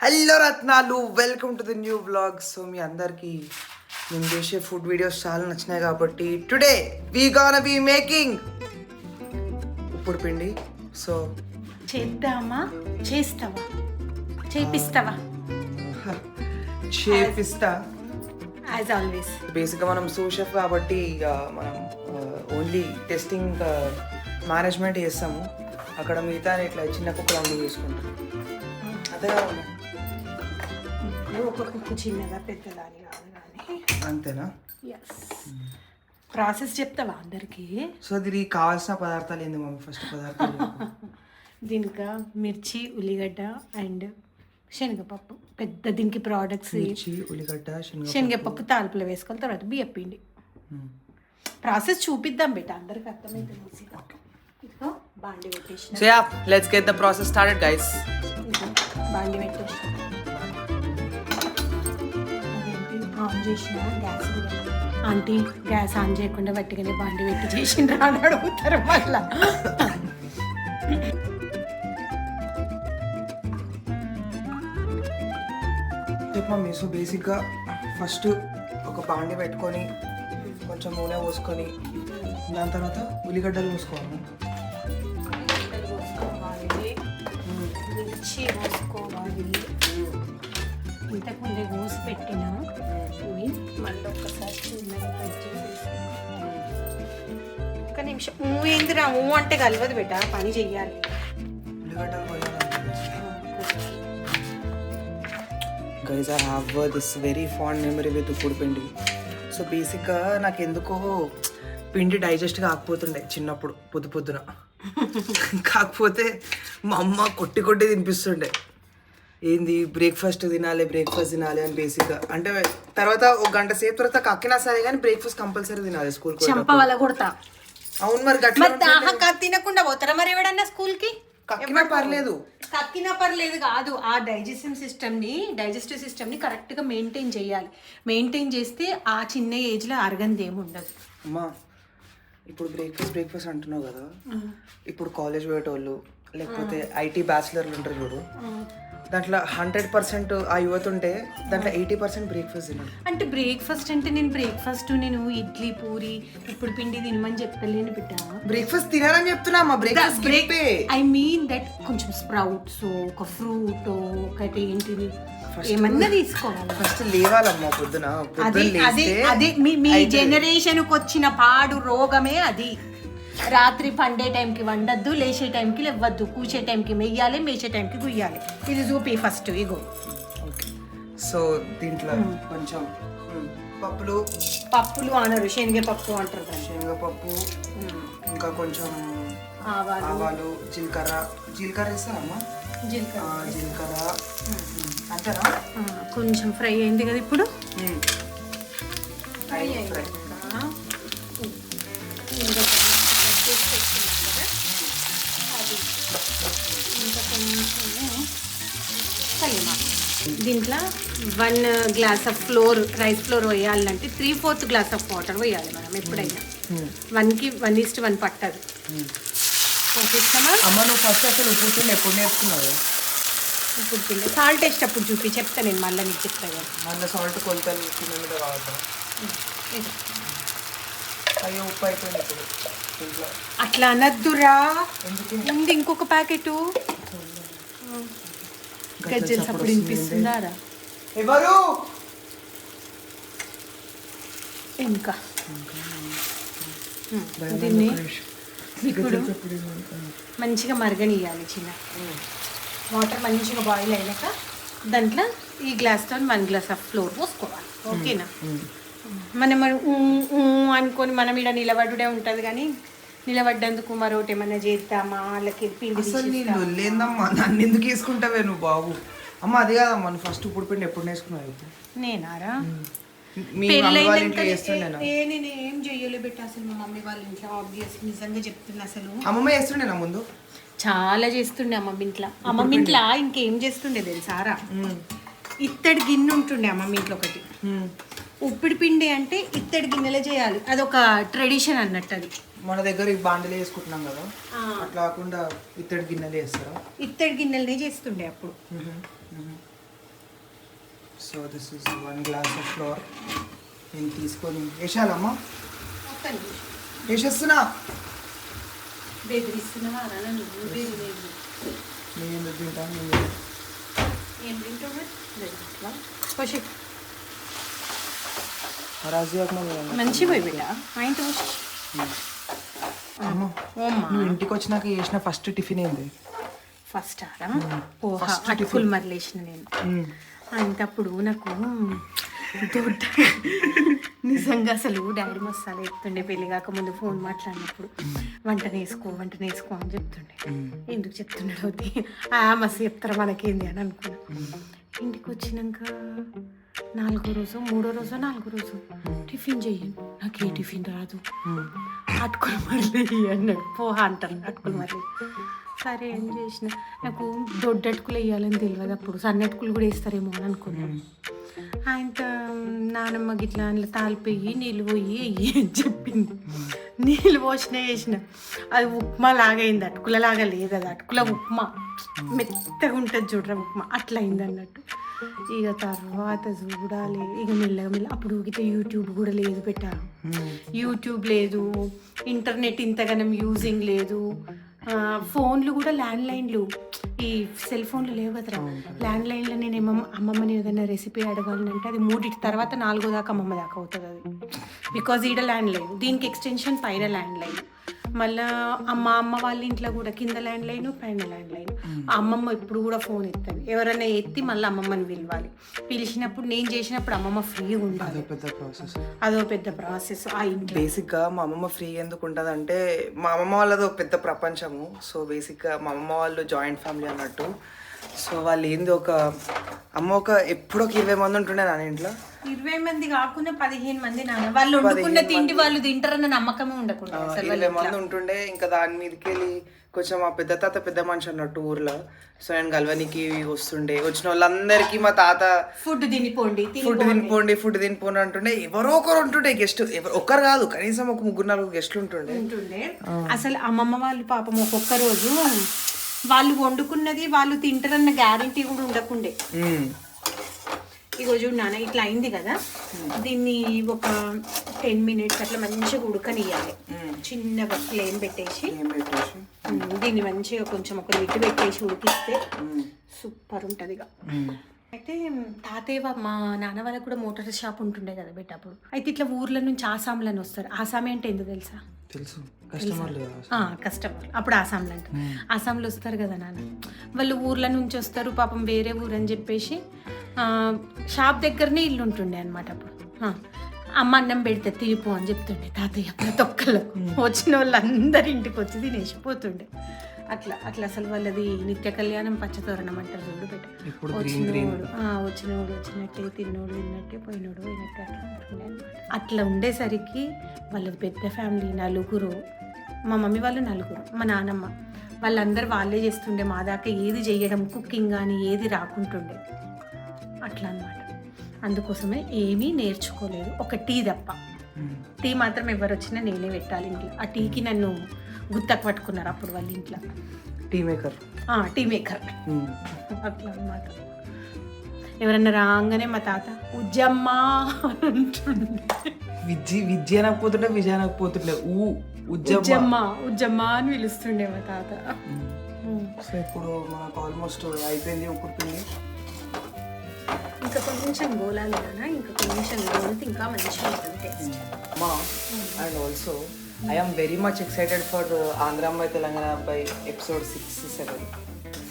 Hello రత్నాలు, welcome to the new vlog. So మీ అందరికీ నేను చేసే ఫుడ్ వీడియోస్ చాలా నచ్చినాయి కాబట్టి today we gonna be making ఉప్పుడు పిండి. సో చేద్దామా, చేస్తావా, చేపిస్తావా? చేపిస్తా. యాజ్ ఆల్వేస్ బేసిక్గా మనం సూప్ షెఫ్ కాబట్టి ఇక మనం ఓన్లీ టెస్టింగ్ మేనేజ్మెంట్ చేస్తాము. అక్కడ మిగతా ఇట్లా చిన్న కుక్కలు అన్నీ చేసుకుంటాం. అదే ఒక కుక్కు చిన్నదా పెద్దదాని కాదు కానీ అంతేనా? ఎస్. ప్రాసెస్ చెప్తావా అందరికీ? సో దీనికి కావాల్సిన పదార్థాలు ఏంది మమ్మీ? ఫస్ట్ పదార్థాలు చెప్పు. దీనికి మిర్చి, ఉల్లిగడ్డ అండ్ శనగపప్పు. పెద్ద దీనికి ప్రోడక్ట్స్ మిర్చి, ఉల్లిగడ్డ, శనగపప్పు తాలింపులో వేసుకొని తర్వాత బియ్యం పిండి. ప్రాసెస్ చూపిద్దాం బేట, అందరికి అర్థమైతే. ఇదిగో బాండి పెట్టేసిన. So yeah, let's get the process started guys. బాండి పెట్టేసిన, ఆన్ చేసిన గ్యాస్. ఆంటీ గ్యాస్ ఆన్ చేయకుండా పట్టుకునే బాండి పెట్టి చేసిండ్రా అని అడుగుతారు మళ్ళా. చెప్పమ్మీ. సో బేసిక్గా ఫస్ట్ ఒక బాండి పెట్టుకొని కొంచెం నూనె పోసుకొని దాని తర్వాత ఉల్లిగడ్డలు పోసుకోవాలి. మిర్చి పోసుకోవాలి. ఇంతకుముందే కోసి పెట్టిన ఇవి మళ్ళీ ఒక్కసారి చిన్నగా కట్ చేసి. ఒక నిమిషం. ఏందిరా అంటే కలవదు బేట, పని చెయ్యాలి. ఉల్లిగడ్డలు guys, I have this very fond memory with ఉప్పుడు పిండి. సో బేసిక్గా నాకు ఎందుకో పిండి డైజెస్ట్ కాకపోతుండే చిన్నప్పుడు పొద్దున. కాకపోతే మా అమ్మ కొట్టి కొట్టి తినిపిస్తుండే. ఏంది బ్రేక్ఫాస్ట్ తినాలి అని బేసిక్గా. అంటే తర్వాత ఒక గంట సేపు తర్వాత కక్కినా సరే కానీ బ్రేక్ఫాస్ట్ కంపల్సరీ తినాలి స్కూల్. కొడతా. అవును మరి గట్ల తినకుండా పోతారా మరి ఎవడన్నా స్కూల్కి? కక్కినా పర్లేదు, కక్కినా పర్లేదు కాదు. ఆ డైజెస్టివ్ సిస్టమ్ని కరెక్ట్గా మెయింటైన్ చేయాలి. మెయింటైన్ చేస్తే ఆ చిన్న ఏజ్లో అరగంది ఏమి ఉండదు. అమ్మా ఇప్పుడు బ్రేక్ఫాస్ట్ అంటున్నావు కదా, ఇప్పుడు కాలేజ్ పోయేటోళ్ళు లేకపోతే ఐటీ బ్యాచిలర్లు ఉంటారు చూడు, దాంట్లో 100% ఆ యువత ఉంటే దాంట్లో 80% బ్రేక్ఫాస్ట్ తినడు. అంటే బ్రేక్ఫాస్ట్ అంటే నేను ఇడ్లీ పూరి ఇప్పుడు పిండి తినమని చెప్తలేను బిడ్డ. బ్రేక్ఫాస్ట్ తినాలని చెప్తున్నా అమ్మా. బ్రేక్ఫాస్ట్ ఐ మీన్ దట్ కొంచెం స్ప్రౌట్స్, ఒక ఫ్రూట్, ఒకటి ఏంటిది ఏమన్నా తీసుకోవాలి. ఫస్ట్ లేవాలమ్మా పొద్దున. అదే మీ జనరేషన్కి వచ్చిన పాడు రోగమే అది. రాత్రి పండే టైంకి వండద్దు, లేచే టైంకి లేవద్దు, కూర్చే టైంకి మెయ్యాలి, మేసే టైంకి గుయ్యాలి. ఇది చూపి ఫస్ట్. ఇగో సో దీంట్లో కొంచెం పప్పులు అనరు, శనగపప్పు అంటారు. శనగపప్పు, ఇంకా కొంచెం ఆవాలు, జీలకర్ర వేస్తారమ్మా. జీలకర్ర అంతేనా? కొంచెం ఫ్రై అయింది కదా ఇప్పుడు. ఫ్రై అయింది ఇంకా కొంచెము కలిమా. దీంట్లో 1 గ్లాస్ ఆఫ్ రైస్ ఫ్లోర్ వేయాలంటే 3/4 గ్లాస్ ఆఫ్ వాటర్ వేయాలి మనం ఎప్పుడైనా. 1:1 పట్టదు. అమ్మ నువ్వు ఫస్ట్ అసలు ఉప్పుడు పిండి ఎప్పుడు నేర్చుకున్నావు? ఉప్పుడు పిండి సాల్ట్ టేస్ట్ అప్పుడు చెప్తా నేను, మళ్ళీ నీకు చెప్తాను. మళ్ళీ సాల్ట్ కొలతలు కింద మీద కావద్దా? అయ్యో ఉప్పు అయిపోయింది ఇప్పుడు ఇంట్లో. అట్లా అనద్దురా, ఉంది ఇంకొక ప్యాకెట్. గజ్జల్స్ అప్పుడు వినిపిస్తుందారా? ఎవరు ఇంకా దీన్ని ఇప్పుడు మంచిగా మరగనియాలి. చిన్న వాటర్ మంచిగా బాయిల్ అయినాక దాంట్లో ఈ గ్లాస్తో 1 గ్లాస్ ఆఫ్ ఫ్లోర్ పోసుకోవాలి. ఓకేనా? మనం అనుకొని మనం ఇక్కడ నిలబడుడే ఉంటుంది కానీ నిలబడ్డందుకు మరొకటి ఏమన్నా చేద్దామా వాళ్ళకి పిండి. అసలు నేను లేదమ్మా, నన్ను ఎందుకు వేసుకుంటావే నువ్వు బాబు? అమ్మ అది కాదమ్మా, నువ్వు ఫస్ట్ ఉప్పుడు పిండి ఎప్పుడు వేసుకున్నావు? నేనారా నేను ఏం చెయ్యలే బిడ్డ అసలు. మా మమ్మీ వాళ్ళ ఇంట్లో ఆబ్వియస్ నిజంగా చెప్తున్నా, అసలు అమ్మమ్మ చేస్తుండే నా ముందు చాలా చేస్తుండే. అమ్మమ్మ ఇంట్లో ఇంకేం చేస్తుండే తెలుసారా? ఇత్తడి గిన్నె ఉంటుండే అమ్మమ్మ ఇంట్లో ఒకటి. ఉప్పుడు పిండి అంటే ఇత్తడి గిన్నెలే చేయాలి, అదొక ట్రెడిషన్ అన్నట్టు. అది మన దగ్గర ఈ బాండలే వేసుకుంటున్నాం కదా, అట్లా కాకుండా ఇత్తడి గిన్నెలే వేస్తారా? ఇత్తడి గిన్నెలనే చేస్తుండే అప్పుడు. So this is 1 glass of floor. నేను తీసుకొని వేసాలమ్మా, ఒక్క నిమిషం. వేసేస్తున్నా. బెదిరిస్తున్నావా రా నువ్వు? నేను ఎందుకు తింటాను? ఏం తింటావు? పోషి మంచి పోయి బిడ్డ ఆయన పోషి. అమ్మ, నువ్వు ఇంటికి వచ్చినాక చేసిన ఫస్ట్ టిఫిన్ ఏంది? ఫస్ట్ ఆరా పోహా అటుకులు మరలేసిన నేను. అంతప్పుడు నాకు దొడ్డ నిజంగా అసలు డాడీ మసాలా చెప్తుండే పెళ్ళి కాకముందు ఫోన్ మాట్లాడినప్పుడు, వంట నేసుకో అని చెప్తుండే. ఎందుకు చెప్తున్నాడు అది మస్తు చెప్తారా మనకేంది అని అనుకున్నా. ఇంటికి వచ్చినాక 4వ రోజు 3వ రోజు 4వ రోజు టిఫిన్ చెయ్యి, నాకు ఏ టిఫిన్ రాదు, అటుకులు మరలి అన్నాడు. పోహా అంటారు అటుకులు మరలి. సరే ఏం చేసిన, నాకు దొడ్డ అటుకులు వేయాలని తెలియదు అప్పుడు, సన్న అటుకులు కూడా వేస్తారేమో అని అనుకున్నాను. ఆయనతో నానమ్మ గిట్లా అందులో తాలిపోయి నీళ్ళు పోయి వెయ్యి అని చెప్పింది. నీళ్ళు పోసిన వేసిన, అది ఉప్మా లాగైంది, అటుకుల లాగా లేదు అది, అటుకుల ఉప్మా మెత్తగా ఉంటుంది చూడరా ఉప్మా, అట్లా అయింది అన్నట్టు. ఇక తర్వాత చూడాలి ఇక మెల్లగా అప్పుడు ఇట్లా యూట్యూబ్ కూడా లేదు పెట్టారు, యూట్యూబ్ లేదు, ఇంటర్నెట్ ఇంతగానం యూజింగ్ లేదు, ఫోన్లు కూడా ల్యాండ్లైన్లు, ఈ సెల్ ఫోన్లు లేవు కదరా. ల్యాండ్లైన్లో నేను అమ్మమ్మని ఏదైనా రెసిపీ అడగాలంటే అది 3 తర్వాత 4 దాకా అమ్మమ్మ దాకా అవుతుంది అది, బికాజ్ ఈడ ల్యాండ్లైన్, దీనికి ఎక్స్టెన్షన్ పైన ల్యాండ్లైన్, మళ్ళీ అమ్మ వాళ్ళ ఇంట్లో కూడా కింద ల్యాండ్లైన్ పైన ల్యాండ్లైన్. అమ్మమ్మ ఎప్పుడు కూడా ఫోన్ ఎత్తుంది, ఎవరైనా ఎత్తి మళ్ళీ అమ్మమ్మని పిలవాలి, పిలిచినప్పుడు నేను చేసినప్పుడు అమ్మమ్మ ఫ్రీగా ఉండాలి, అదో పెద్ద ప్రాసెస్. ఆ ఇంట్లో బేసిక్గా మా అమ్మమ్మ ఫ్రీ ఎందుకు ఉంటుంది అంటే, మా అమ్మమ్మ వాళ్ళది ఒక పెద్ద ప్రపంచము. సో బేసిక్గా మా అమ్మమ్మ వాళ్ళు జాయింట్ ఫ్యామిలీ అన్నట్టు. సో వాళ్ళు ఏంది ఒక ఎప్పుడో ఒక 20 మంది ఉంటుండే నా ఇంట్లో. 20 మంది కాకుండా 15 మంది నాన్న, వాళ్ళు వండుకున్న తిండి వాళ్ళు తింటారన్న నమ్మకమే ఉండకుండా 20 మంది ఉంటుండే. ఇంకా దాని మీదకి వెళ్ళి కొంచెం మా పెద్ద తాత పెద్ద మనిషి అన్నట్టు ఊర్లో. సో నేను గల్వనికి వస్తుండే, వచ్చిన వాళ్ళందరికీ మా తాత ఫుడ్ తినిపోండి అంటుండే. ఎవరో ఒకరు ఉంటుండే గెస్ట్, ఒక్కరు కాదు కనీసం ఒక 3-4 గెస్ట్లు ఉంటుండే. అసలు అమ్మమ్మ వాళ్ళు పాపం ఒక్కొక్క రోజు వాళ్ళు వండుకున్నది వాళ్ళు తింటారన్న గ్యారంటీ కూడా ఉండకుండే. ఇగో చూడు నాన్న ఇట్లా అయింది కదా, దీన్ని ఒక 10 minutes అట్లా మంచిగా ఉడకనియాలి. చిన్నగా ఫ్లేమ్ పెట్టేసి దీన్ని మంచిగా కొంచెం ఒక లిడ్ పెట్టేసి ఉడికిస్తే సూపర్ ఉంటుంది ఇక. అయితే తాతయ్య మా నాన్న వాళ్ళకి కూడా మోటార్ షాప్ ఉంటుండే కదా బెట్ అప్పుడు. అయితే ఇట్లా ఊర్ల నుంచి ఆసాంలని వస్తారు. ఆసామి అంటే ఎందుకు తెలుసా? కస్టమర్లు అప్పుడు ఆసాంలు అంటారు. ఆసాంలో వస్తారు కదా నాన్న, వాళ్ళు ఊర్ల నుంచి వస్తారు పాపం, వేరే ఊరు అని చెప్పేసి షాప్ దగ్గరనే ఇల్లు ఉంటుండే అనమాట. అప్పుడు అమ్మ అన్నం పెడితే తినిపో అని చెప్తుండే తాతయ్య ప్రతి ఒక్కళ్ళకు. వచ్చిన వాళ్ళందరి ఇంటికి వచ్చి తినేసిపోతుండే. అట్లా అసలు వాళ్ళది నిత్య కళ్యాణం పచ్చతోరణం అంటారు చూడు పెట్ట. వచ్చినోడు వచ్చినట్టే, తిన్నోడు తిన్నట్టే, పోయినోడు పోయినట్టే అట్లా ఉంటుండే అనమాట. అట్లా ఉండేసరికి వాళ్ళది పెద్ద ఫ్యామిలీ, 4. మా మమ్మీ వాళ్ళు 4, మా నాన్నమ్మ వాళ్ళందరూ వాళ్ళే చేస్తుండే. మా దాకా ఏది చేయడం కుకింగ్ కానీ ఏది రాకుంటుండే అట్లా అనమాట. అందుకోసమే ఏమీ నేర్చుకోలేదు, ఒక టీ తప్ప. టీ మాత్రం ఎవరు వచ్చినా నేనే పెట్టాలి ఇంట్లో. ఆ టీకి నన్ను గుత్తకు పట్టుకున్నారు అప్పుడు వాళ్ళ ఇంట్లో. టీ మేకర్ అట్లా అనమాట. ఎవరన్నా రాగానే మా తాత ఉజ్జమ్మా అంటుండే. విద్య అనకపోతుండే, విజయ అనకపోతుండే, ఉజ్జమ్మా అని పిలుస్తుండే మా తాత. సో ఇప్పుడు మనకు ఆల్మోస్ట్ అయిపోయింది ఉక్కుతుంది. ఇంకా కొంచెం గోలాలి కదా, ఇంకా కొంచెం గోలితే ఇంకా మంచిగా ఉంటుంది taste. And also I am very much excited for Andhra Ambai Telangana Abbai episode 6-7.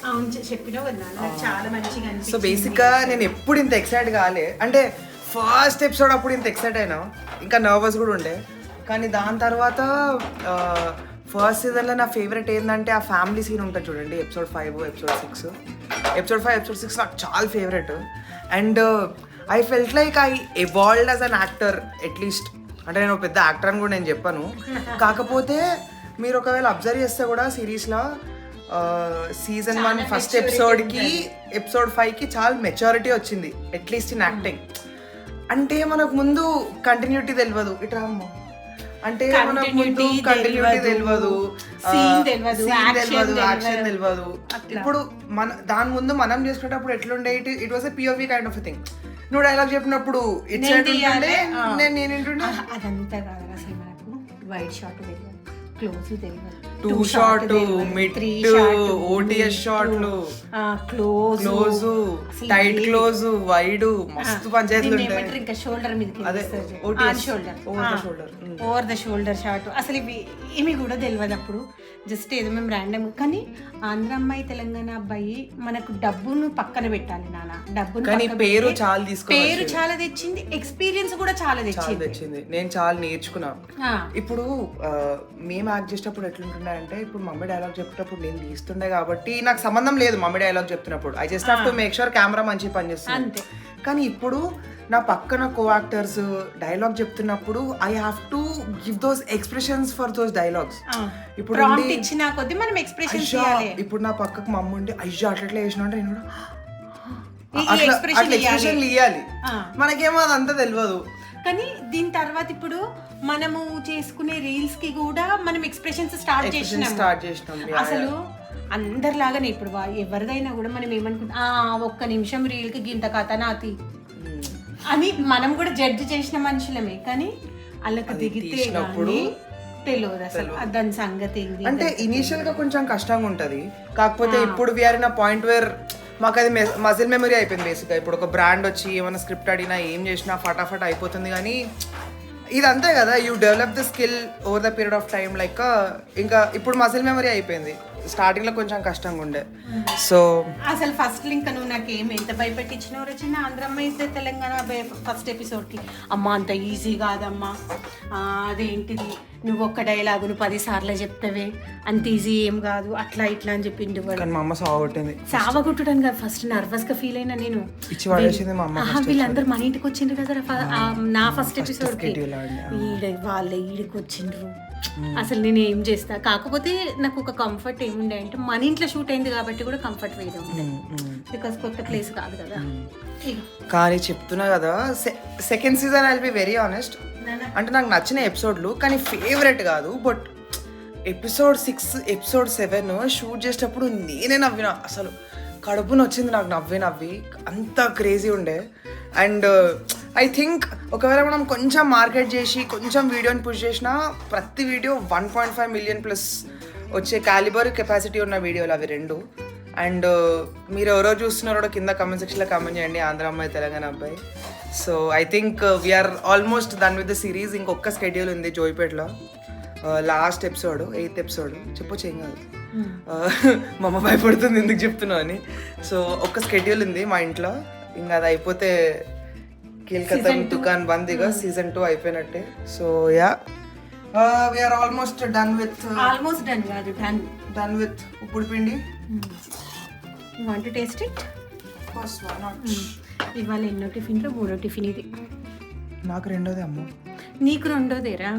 అవును చెప్పినావు కదా చాలా మంచిగా అనిపించింది. సో బేసిక్గా నేను ఎప్పుడు ఇంత ఎక్సైట్ కాలే, అంటే ఫస్ట్ ఎపిసోడ్ అప్పుడు ఇంత ఎక్సైట్ అయినా, ఇంకా నర్వస్ కూడా ఉండే. కానీ దాని తర్వాత ఫస్ట్ సీజన్లో నా ఫేవరెట్ ఏంటంటే ఆ ఫ్యామిలీ సీన్ ఉంటుంది చూడండి, ఎపిసోడ్ 5, ఎపిసోడ్ 6 నాకు చాలా favourite. And I felt like I evolved as an actor at least. అంటే నేను పెద్ద యాక్టర్ అని కూడా నేను చెప్పాను, కాకపోతే మీరు ఒకవేళ అబ్జర్వ్ చేస్తే కూడా సిరీస్లో సీజన్ 1 ఫస్ట్ ఎపిసోడ్కి ఎపిసోడ్ 5కి చాలా మెచ్యూరిటీ వచ్చింది అట్లీస్ట్ ఇన్ యాక్టింగ్. అంటే మనకు ముందు కంటిన్యూటీ తెలియదు, ఇట్లా అంటే మనకు ముందు కంటిన్యూటీ తెలియదు, యాక్షన్ తెలియదు. ఇప్పుడు దాని ముందు మనం చేసుకునేటప్పుడు ఎట్లుండే, it was a POV kind of thing. నువ్వు డైలాగ్ చెప్పినప్పుడు ఇట్స్ ఏంటంటే నేను ఏంటంటే అదంతా కాదు అసలు మనకు వైడ్ షాట్ తెలియదు, క్లోజ్ తెలియదు, 2 షాట్, మిడ్, ఓటీఎస్ షాట్లు, క్లోజ్, టైట్ క్లోజ్, వైడ్, మస్తు పంచాయతీలు ఉంటాయి. ఇంకా షోల్డర్ మీదకి అదే shoulder, over the shoulder shot, అసలు ఇవి ఏమి కూడా తెలియదు అప్పుడు. జస్ట్ ఏదో మేము ర్యాండమ్. కానీ ఆంధ్ర అమ్మాయి తెలంగాణ అబ్బాయి మనకు డబ్బును పక్కన పెట్టాలి నాన్న, డబ్బును పేరు చాలా తీసుకు, పేరు చాలా తెచ్చింది, ఎక్స్పీరియన్స్ కూడా చాలా తెచ్చింది. నేను చాలా నేర్చుకున్నా. ఇప్పుడు మేము యాక్ట్ చేసేటప్పుడు ఎట్లుంటుండే అంటే, ఇప్పుడు మమ్మీ డైలాగ్ చెప్పేటప్పుడు నేను తీస్తుండే కాబట్టి నాకు సంబంధం లేదు మమ్మీ డైలాగ్ చెప్తున్నప్పుడు. I just have to make sure camera మంచిగా పనిచేస్తుంది. కానీ ఇప్పుడు నా పక్కన కో యాక్టర్స్ డైలాగ్ చెప్తున్నప్పుడు I have to give those expressions for those dialogues. ఇప్పుడు ఇచ్చిన కొద్ది మనం ఎక్స్ప్రెషన్స్ ఇవ్వాలి. ఇప్పుడు నా పక్కకు మా అమ్మ ఉండి అయ్యో అట్లా వేసిన అంటే నేను అట్లా ఎక్స్ప్రెషన్లు ఇవ్వాలి. మనకేమో అదంతా తెలియదు. కానీ దీని తర్వాత ఇప్పుడు మనము చేసుకునే రీల్స్ కి కూడా మనం ఎక్స్ప్రెషన్స్ స్టార్ట్ చేసినాం. అసలు అందరిలాగానే ఇప్పుడు ఎవరిదైనా కూడా మనం ఏమనుకుంటాం, ఒక్క నిమిషం రీల్ కి గింత కథ నాతి అని మనం కూడా జడ్జి చేసిన మనుషులమే. కానీ వాళ్ళకి దిగితే తెలియదు అసలు దాని సంగతి. అంటే ఇనీషియల్ గా కొంచెం కష్టంగా ఉంటది. కాకపోతే ఇప్పుడు we're in a point where మాకు అది మజిల్ మెమరీ అయిపోయింది బేసిక్గా. ఇప్పుడు ఒక బ్రాండ్ వచ్చి ఏమైనా స్క్రిప్ట్ అడిగినా ఏం చేసినా ఫటాఫట్ అయిపోతుంది. కానీ ఇది అంతే కదా, you develop the skill over the period of time. Like ఇంకా ఇప్పుడు మజిల్ మెమరీ అయిపోయింది. స్టార్టింగ్ లో కొంచెం కష్టంగా ఉండే. సో అసలు ఫస్ట్ లింక్ నువ్వు నాకేం ఎంత భయపెట్టించినావు రచన, ఆంధ్ర అమ్మాయి తెలంగాణ ఫస్ట్ ఎపిసోడ్ కి. అమ్మ అంత ఈజీ కాదమ్మా, అదేంటిది నువ్వు ఒక్క డైలాగు నువ్వు 10 సార్లు చెప్తావే, అంత ఈజీ ఏం కాదు, అట్లా ఇట్లా అని చెప్పిండు. మా అమ్మ సావగొట్టింది. సావగొట్టడానికి కాదు, ఫస్ట్ నర్వస్ గా ఫీల్ అయినా నేను. వీళ్ళందరూ మన ఇంటికి వచ్చిండ్రు కదా నా ఫస్ట్ ఎపిసోడ్ కి, ఈడికి వచ్చిండ్రు. అసలు నేను ఏం చేస్తా. కాకపోతే నాకు ఒక కంఫర్ట్ ఏముండే అంటే మన ఇంట్లో షూట్ అయింది కాబట్టి కూడా కంఫర్ట్ వేరే ఉండే, బికాస్ కొత్త ప్లేస్ కాదు కదా. కానీ చెప్తున్నా కదా, second season I will be very honest, అంటే నాకు నచ్చిన ఎపిసోడ్లు కానీ ఫేవరెట్ కాదు. బట్ ఎపిసోడ్ 6, ఎపిసోడ్ 7 షూట్ చేసేటప్పుడు నేనే నవ్వినా. అసలు కడుపుని వచ్చింది నాకు నవ్వి అంత క్రేజీ ఉండే. అండ్ ఐ థింక్ ఒకవేళ మనం కొంచెం మార్కెట్ చేసి కొంచెం వీడియోని పుష్ చేసినా ప్రతి వీడియో 1.5 మిలియన్ ప్లస్ వచ్చే క్యాలిబర్ కెపాసిటీ ఉన్న వీడియోలు అవి 2. అండ్ మీరు ఎవరో చూస్తున్నారో కింద కమెంట్ సెక్షన్లో కమెంట్ చేయండి, ఆంధ్ర అమ్మాయి తెలంగాణ అబ్బాయి. So I think we're almost done with the series. ఇంకొక స్కెడ్యూల్ ఉంది జోయిపేటలో, లాస్ట్ ఎపిసోడ్ 8th ఎపిసోడ్. చెప్పొచ్చు ఏం కాదు, మా అమ్మ భయపడుతుంది ఎందుకు చెప్తున్నావు అని. సో ఒక్క స్కెడ్యూల్ ఉంది మా ఇంట్లో, ఇంకా అది అయిపోతే కీల్కతం దుకాన్ బందీగా సీజన్ 2 అయిపోయినట్టే. So yeah, we're almost done with ఉప్పుడు పిండి. You want to taste it? Of course, why not? ఇవాళ ఎన్నో టిఫిన్లో 3వ టిఫిన్ ఇది. నాకు 2వది అమ్మ. నీకు 2వదేరా,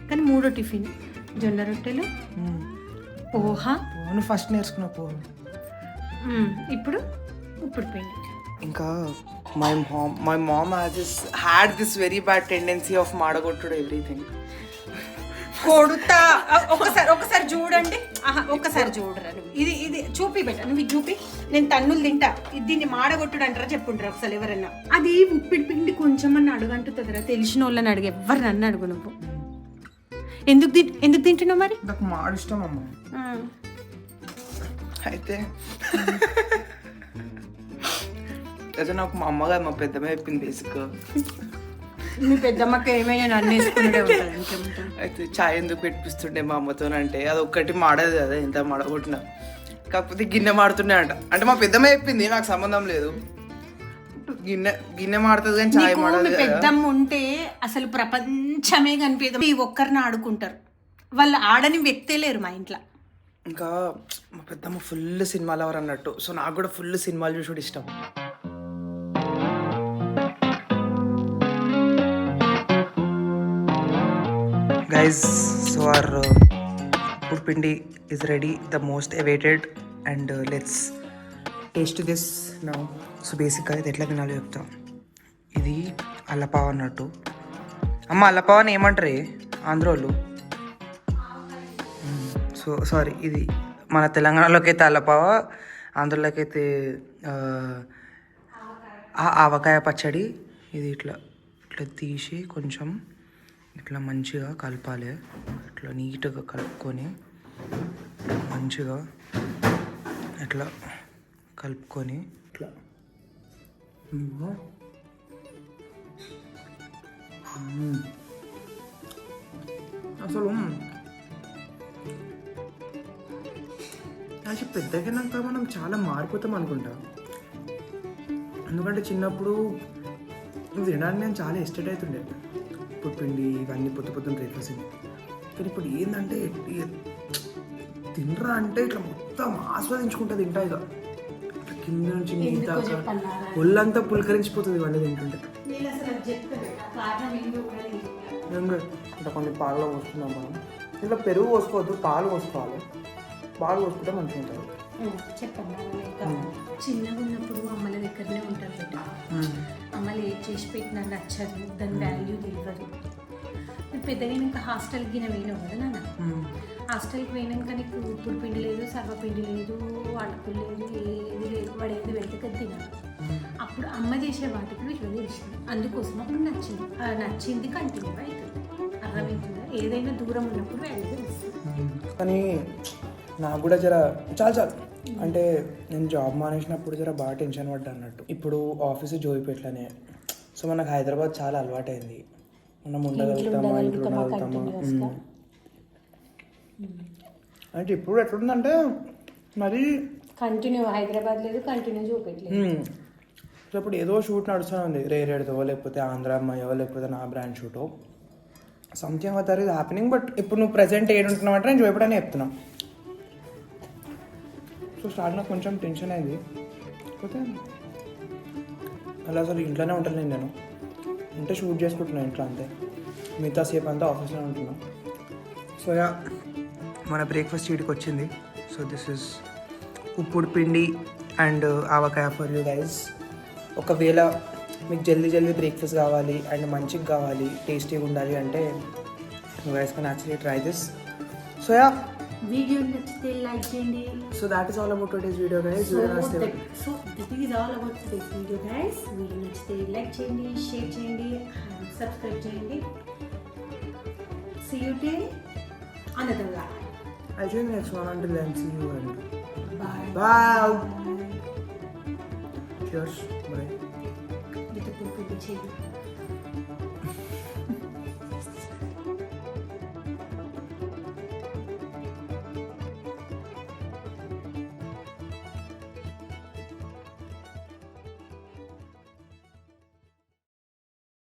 కానీ 3వ టిఫిన్ జొన్న రొట్టెలు, పోహా. నువ్వు ఫస్ట్ నేర్చుకున్న పోహ, ఇప్పుడు ఉప్పుడు పిండి. ఇంకా my mom had this very bad tendency of మాడగొట్టుడు ఎవ్రీథింగ్. కొడుతా ఒకసారి చూడండి, ఒక్కసారి చూడరా నువ్వు. ఇది చూపి బెట్ట, నువ్వు ఇది చూపి, నేను తన్నులు తింటా. దీన్ని మాడగొట్టుడు అంటారా చెప్పుంటారు ఒకసారి ఎవరన్నా. అది ఉప్పిడి పిండి కొంచెం అన్న అడుగంటుందిరా, తెలిసిన వాళ్ళని అడుగు, ఎవరు నన్ను అడుగు. నువ్వు ఎందుకు తింటున్నావు మరి? నాకు మాడు ఇష్టం అమ్మ. అయితే అయితే నాకు మా అమ్మగా మా పెద్దమ్మ చెప్పింది బేసిక్గా. మీ పెద్దమ్మకి ఏమైనా నన్ను వేసుకుంటే అయితే చాయ్ ఎందుకు పెట్టిస్తుండే మా అమ్మతో అంటే, అది ఒక్కటి మాడదు కదా ఎంత మాడగొట్టినా, కాకపోతే గిన్నె మాడుతుండే అంట. అంటే మా పెద్దమ్మ చెప్పింది, నాకు సంబంధం లేదు. గిన్నె మాడుతుంది కానీ చాయ్ మాడదు. పెద్దమ్మ ఉంటే అసలు ప్రపంచమే కనిపించదు. ఈ ఒక్కరిని ఆడుకుంటారు, వాళ్ళు ఆడని వ్యక్తే లేరు మా ఇంట్లో. ఇంకా మా పెద్దమ్మ ఫుల్ సినిమా లవర్ అన్నట్టు. సో నాకు కూడా ఫుల్ సినిమాలు చూసుడు ఇష్టం. Guys, so our uప్పుడు పిండి is ready, the most awaited, and let's taste this now. So బేసిక్గా ఇది ఎట్లా తినాలో చెప్తాం. ఇది అల్లపావ అన్నట్టు. అమ్మ అల్లపావని ఏమంటారు ఆంధ్రోళ్ళు? సో సారీ, ఇది మన తెలంగాణలోకి అయితే అల్లపావ, ఆంధ్రలోకి అయితే ఆ ఆవకాయ పచ్చడి ఇది ఇట్లా ఇట్లా తీసి కొంచెం ఇట్లా మంచిగా కలపాలి. ఇట్లా నీట్గా కలుపుకొని మంచిగా ఇట్లా కలుపుకొని ఇట్లా అసలు అసలు పెద్దగినాక మనం చాలా మారిపోతాం అనుకుంటా. ఎందుకంటే చిన్నప్పుడు ఇది తినడానికి నేను చాలా ఎస్టేట్ అవుతుండే, ఇప్పుడు పిండి ఇవన్నీ పొద్దున బ్రేక్ఫాస్ట్. కానీ ఇప్పుడు ఏంటంటే తినరా అంటే ఇట్లా మొత్తం ఆస్వాదించుకుంటా తింటా. ఇక ఇట్లా కింద నుంచి మిగతా ఒళ్ళంతా పులకరించిపోతుంది ఇవన్నీ తింటుంటే. ఇట్లా కొన్ని పాలలో పోసుకున్నాం మనం. ఇట్లా పెరుగు పోసుకోవద్దు, పాలు పోసుకోవాలి. పాలు పోసుకుంటే మంచిగా ఉంటుంది. చెప్పమ్మా, చిన్నగా ఉన్నప్పుడు అమ్మల దగ్గరనే ఉంటారు బిడ్డ. అమ్మలు ఏం చేసి పెట్టినా నచ్చదు, దాని వాల్యూ తెలియదు. పెద్దగా ఇంకా హాస్టల్కి గిన పోయినావు కదా నాన్న. హాస్టల్కి పోయినాక నీకు ఉప్పుడు పిండి లేదు, సర్వపిండి లేదు, అటుకులు లేదు, ఏది లేదు. వాడు ఏది వెళ్తే తినాలి. అప్పుడు అమ్మ చేసే వాటికి వీళ్ళు తెలిసింది, అందుకోసం అప్పుడు నచ్చింది. నచ్చింది కంటిన్యూ అవుతుంది. అర్థమవుతుందా? ఏదైనా దూరం ఉన్నప్పుడు వాల్యూ తెలుస్తుంది. కానీ నాకు కూడా చాలా అంటే నేను జాబ్ మానేసినప్పుడు బాగా టెన్షన్ పడ్డా అన్నట్టు. ఇప్పుడు ఆఫీసు జోయిపేట్లనే. సో మనకు హైదరాబాద్ చాలా అలవాటైంది. మనం ఉండగలుగుతామా, ఇంట్లో ఉండగలుగుతామా. అంటే ఇప్పుడు ఎట్లుందంటే మరి కంటిన్యూ హైదరాబాద్ లేదు, కంటిన్యూ చూపెట్టలేదు. సో ఇప్పుడు ఏదో షూట్ నడుస్తూనే ఉంది, రేరేడుతో లేకపోతే ఆంధ్ర అమ్మాయో లేకపోతే నా బ్రాండ్ షూటో సంథింగ్ అవుతారు ఇది హ్యాపెనింగ్. బట్ ఇప్పుడు నువ్వు ప్రజెంట్ ఏడుంటున్నావు అంటే నేను చూపెట్టనే చెప్తున్నాను. సో స్టార్ట్ నాకు కొంచెం టెన్షన్ అయింది. కాకపోతే అలా అసలు ఇంట్లోనే ఉంటాను నేను అంటే షూట్ చేసుకుంటున్నాను ఇంట్లో అంతే. మిగతా సేపు అంతా ఆఫీస్లో ఉంటున్నాను. సో యా, మన బ్రేక్ఫాస్ట్ వీడికి వచ్చింది. సో దిస్ ఇస్ ఉప్పుడు పిండి and avakaya for you guys. ఒకవేళ మీకు జల్దీ బ్రేక్ఫాస్ట్ కావాలి అండ్ మంచిగా కావాలి, టేస్టీగా ఉండాలి అంటే you guys can actually try this. So yeah, video నచ్చితే లైక్ చేయండి. So that is all about today's video guys. So this is all about today's video guys. Video నచ్చితే లైక్ చేయండి, షేర్ చేయండి, సబ్స్క్రైబ్ చేయండి. See you till another live. I think next one until then, see you and Bye. bye. Cheers. Bye. With the